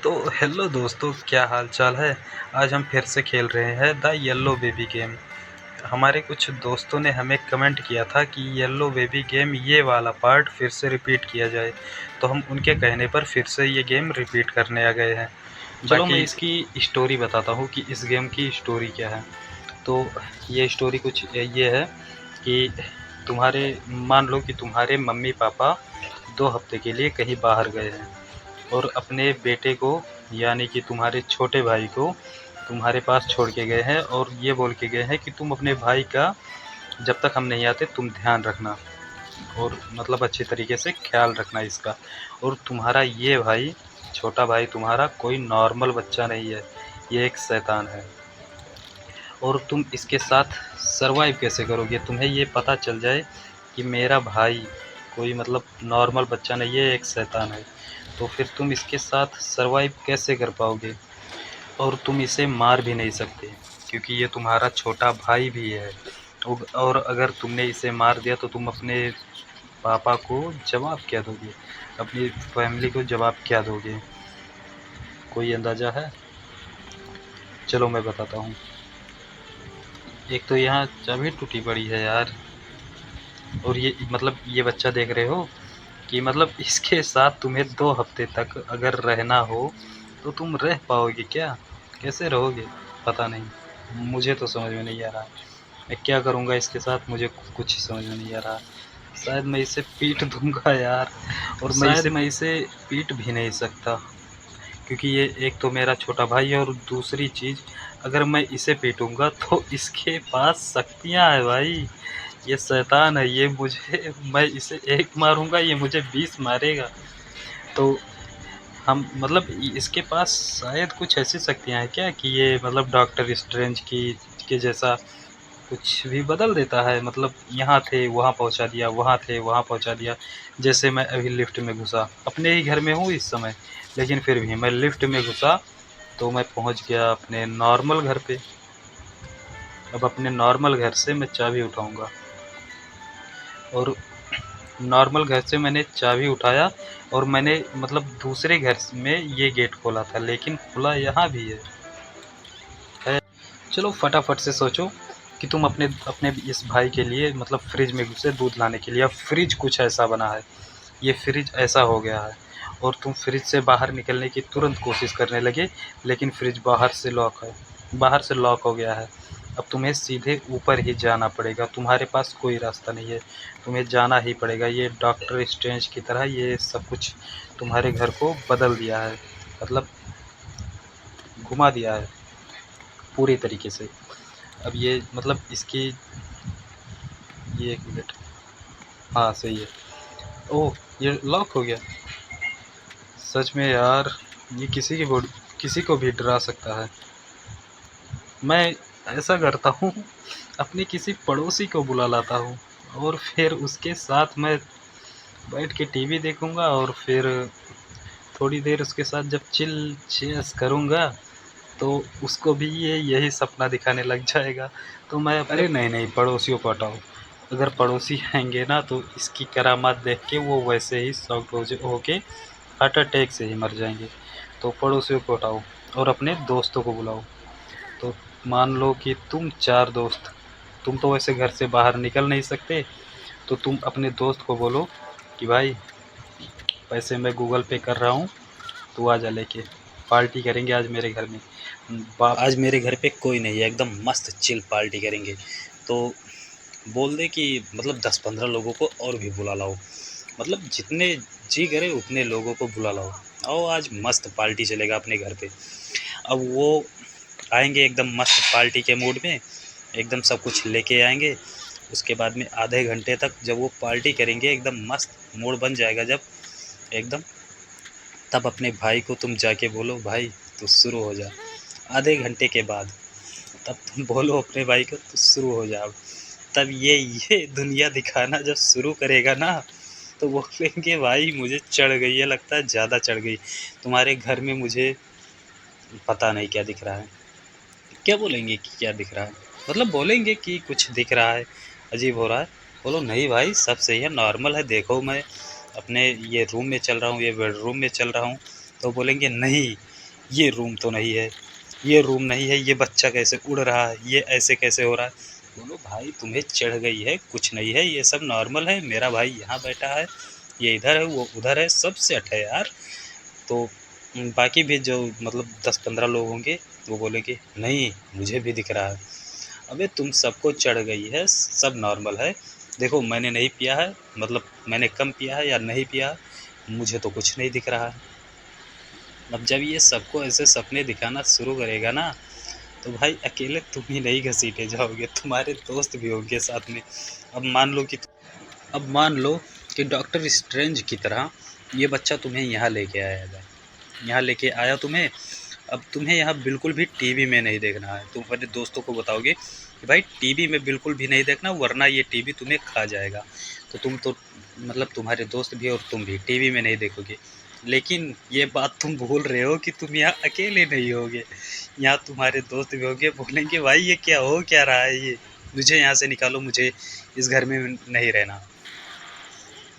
तो हेलो दोस्तों, क्या हाल चाल है। आज हम फिर से खेल रहे हैं द येलो बेबी गेम। हमारे कुछ दोस्तों ने हमें कमेंट किया था कि येलो बेबी गेम ये वाला पार्ट फिर से रिपीट किया जाए, तो हम उनके कहने पर फिर से ये गेम रिपीट करने आ गए हैं। चलो मैं इसकी स्टोरी बताता हूँ कि इस गेम की स्टोरी क्या है। तो ये स्टोरी कुछ ये है कि तुम्हारे मान लो कि तुम्हारे मम्मी पापा 2 हफ्ते के लिए कहीं बाहर गए हैं और अपने बेटे को यानी कि तुम्हारे छोटे भाई को तुम्हारे पास छोड़ के गए हैं और ये बोल के गए हैं कि तुम अपने भाई का जब तक हम नहीं आते तुम ध्यान रखना और मतलब अच्छे तरीके से ख्याल रखना इसका। और तुम्हारा ये भाई, छोटा भाई तुम्हारा कोई नॉर्मल बच्चा नहीं है, ये एक शैतान है। और तुम इसके साथ सरवाइव कैसे करोगे? तुम्हें ये पता चल जाए कि मेरा भाई कोई मतलब नॉर्मल बच्चा नहीं है, एक शैतान है, तो फिर तुम इसके साथ सरवाइव कैसे कर पाओगे? और तुम इसे मार भी नहीं सकते क्योंकि ये तुम्हारा छोटा भाई भी है। और अगर तुमने इसे मार दिया तो तुम अपने पापा को जवाब क्या दोगे? अपनी फैमिली को जवाब क्या दोगे? कोई अंदाज़ा है? चलो मैं बताता हूँ। एक तो यहाँ चाबी टूटी पड़ी है यार, और ये मतलब ये बच्चा देख रहे हो कि मतलब इसके साथ तुम्हें 2 हफ्ते तक अगर रहना हो तो तुम रह पाओगे क्या? कैसे रहोगे? पता नहीं, मुझे तो समझ में नहीं आ रहा। मैं क्या करूँगा इसके साथ, मुझे कुछ समझ में नहीं आ रहा। शायद मैं इसे पीट दूँगा यार, और मैं इसे पीट भी नहीं सकता क्योंकि ये एक तो मेरा छोटा भाई है और दूसरी चीज़, अगर मैं इसे पीटूँगा तो इसके पास शक्तियाँ हैं भाई। ये शैतान है, ये मुझे मैं इसे एक मारूँगा, ये मुझे 20 मारेगा। तो हम मतलब इसके पास शायद कुछ ऐसी शक्तियाँ हैं क्या कि ये मतलब डॉक्टर स्ट्रेंज की के जैसा कुछ भी बदल देता है? मतलब यहाँ थे वहाँ पहुँचा दिया, वहाँ थे वहाँ पहुँचा दिया। जैसे मैं अभी लिफ्ट में घुसा, अपने ही घर में हूँ इस समय, लेकिन फिर भी मैं लिफ्ट में घुसा तो मैं पहुँच गया अपने नॉर्मल घर पे। अब अपने नॉर्मल घर से मैं चाबी उठाऊँगा और नॉर्मल घर से मैंने चाबी उठाया और मैंने मतलब दूसरे घर में ये गेट खोला था, लेकिन खुला यहाँ भी है। चलो फटाफट से सोचो कि तुम अपने अपने इस भाई के लिए मतलब फ्रिज में घुसे दूध लाने के लिए। अब फ्रिज कुछ ऐसा बना है, ये फ्रिज ऐसा हो गया है और तुम फ्रिज से बाहर निकलने की तुरंत कोशिश करने लगे, लेकिन फ्रिज बाहर से लॉक है, बाहर से लॉक हो गया है। अब तुम्हें सीधे ऊपर ही जाना पड़ेगा, तुम्हारे पास कोई रास्ता नहीं है, तुम्हें जाना ही पड़ेगा। ये डॉक्टर स्ट्रेंज की तरह ये सब कुछ तुम्हारे घर को बदल दिया है, मतलब घुमा दिया है पूरी तरीके से। अब ये मतलब इसकी ये 1 मिनट, हाँ सही है। ओह! ये लॉक हो गया। सच में यार, ये किसी को भी डरा सकता है। मैं ऐसा करता हूँ, अपने किसी पड़ोसी को बुला लाता हूँ और फिर उसके साथ मैं बैठ के टीवी देखूँगा और फिर थोड़ी देर उसके साथ जब चिल चेस करूँगा तो उसको भी ये यही सपना दिखाने लग जाएगा। तो मैं अरे नहीं पड़ोसियों को हटाओ। अगर पड़ोसी आएँगे ना तो इसकी करामात देख के वो वैसे ही शॉक्ड होके हार्ट अटैक से ही मर जाएँगे। तो पड़ोसियों को हटाओ और अपने दोस्तों को बुलाओ। तो मान लो कि तुम 4 दोस्त, तुम तो वैसे घर से बाहर निकल नहीं सकते, तो तुम अपने दोस्त को बोलो कि भाई पैसे मैं गूगल पे कर रहा हूँ, तू आ जा लेके, पार्टी करेंगे आज मेरे घर में। आज मेरे घर पे कोई नहीं है, एकदम मस्त चिल पार्टी करेंगे। तो बोल दे कि मतलब 10-15 लोगों को और भी बुला लाओ, मतलब जितने जी करे उतने लोगों को बुला लाओ। आओ आज मस्त पार्टी चलेगा अपने घर पे। अब वो आएंगे एकदम मस्त पार्टी के मूड में, एकदम सब कुछ लेके आएंगे। उसके बाद में आधे घंटे तक जब वो पार्टी करेंगे, एकदम मस्त मूड बन जाएगा जब एकदम, तब अपने भाई को तुम जाके बोलो भाई तू शुरू हो जा। आधे घंटे के बाद तब तुम बोलो अपने भाई को तू शुरू हो जा। तब ये दुनिया दिखाना जब शुरू करेगा ना तो बोलेंगे भाई मुझे चढ़ गई है, लगता है ज़्यादा चढ़ गई तुम्हारे घर में, मुझे पता नहीं क्या दिख रहा है। क्या बोलेंगे कि क्या दिख रहा है? मतलब बोलेंगे कि कुछ दिख रहा है, अजीब हो रहा है। बोलो नहीं भाई सब सही है, नॉर्मल है, देखो मैं अपने ये रूम में चल रहा हूँ, ये बेडरूम में चल रहा हूँ, तो बोलेंगे नहीं, ये रूम तो नहीं है, ये रूम नहीं है, ये बच्चा कैसे उड़ रहा है, ये ऐसे कैसे हो रहा है। बोलो भाई तुम्हें चढ़ गई है, कुछ नहीं है, ये सब नॉर्मल है, मेरा भाई यहाँ बैठा है, ये इधर है, वो उधर है, सब सेट है यार। तो बाकी भी जो मतलब 10-15 लोग होंगे वो बोलेंगे नहीं मुझे भी दिख रहा है। अबे तुम सबको चढ़ गई है, सब नॉर्मल है, देखो मैंने नहीं पिया है, मतलब मैंने कम पिया है या नहीं पिया, मुझे तो कुछ नहीं दिख रहा है। अब जब ये सबको ऐसे सपने दिखाना शुरू करेगा ना, तो भाई अकेले तुम ही नहीं घसीटे जाओगे, तुम्हारे दोस्त भी होंगे साथ में। अब मान लो कि डॉक्टर स्ट्रेंज की तरह ये बच्चा तुम्हें यहाँ लेके आएगा, यहाँ लेके आया तुम्हें। अब तुम्हें यहाँ बिल्कुल भी टीवी में नहीं देखना है, तुम अपने दोस्तों को बताओगे कि भाई टीवी में बिल्कुल भी नहीं देखना, वरना ये टीवी तुम्हें खा जाएगा। तो तुम तो मतलब तुम्हारे दोस्त भी और तुम भी टीवी में नहीं देखोगे। लेकिन ये बात तुम भूल रहे हो कि तुम यहाँ अकेले नहीं होगे, यहाँ तुम्हारे दोस्त भी होंगे, बोलेंगे भाई ये क्या हो क्या रहा है, ये मुझे यहाँ से निकालो, मुझे इस घर में नहीं रहना।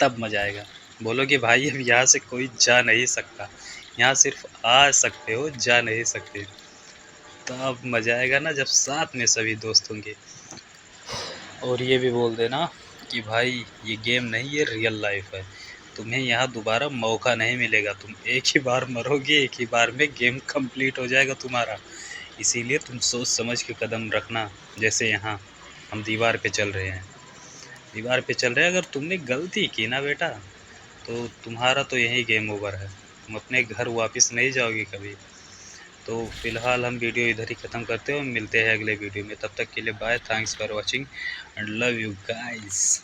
तब मज़ा आएगा, बोलोगे भाई अब यहाँ से कोई जा नहीं सकता, यहाँ सिर्फ आ सकते हो, जा नहीं सकते। तब मज़ा आएगा ना जब साथ में सभी दोस्त होंगे। और ये भी बोल देना कि भाई ये गेम नहीं, ये रियल लाइफ है, तुम्हें यहाँ दोबारा मौका नहीं मिलेगा, तुम एक ही बार मरोगे, एक ही बार में गेम कंप्लीट हो जाएगा तुम्हारा। इसीलिए तुम सोच समझ के कदम रखना। जैसे यहाँ हम दीवार पे चल रहे हैं, दीवार पे चल रहे हैं, अगर तुमने गलती की ना बेटा, तो तुम्हारा तो यही गेम ओवर है, तुम अपने घर वापस नहीं जाओगे कभी। तो फिलहाल हम वीडियो इधर ही ख़त्म करते हैं और मिलते हैं अगले वीडियो में। तब तक के लिए bye, thanks for watching and love you guys.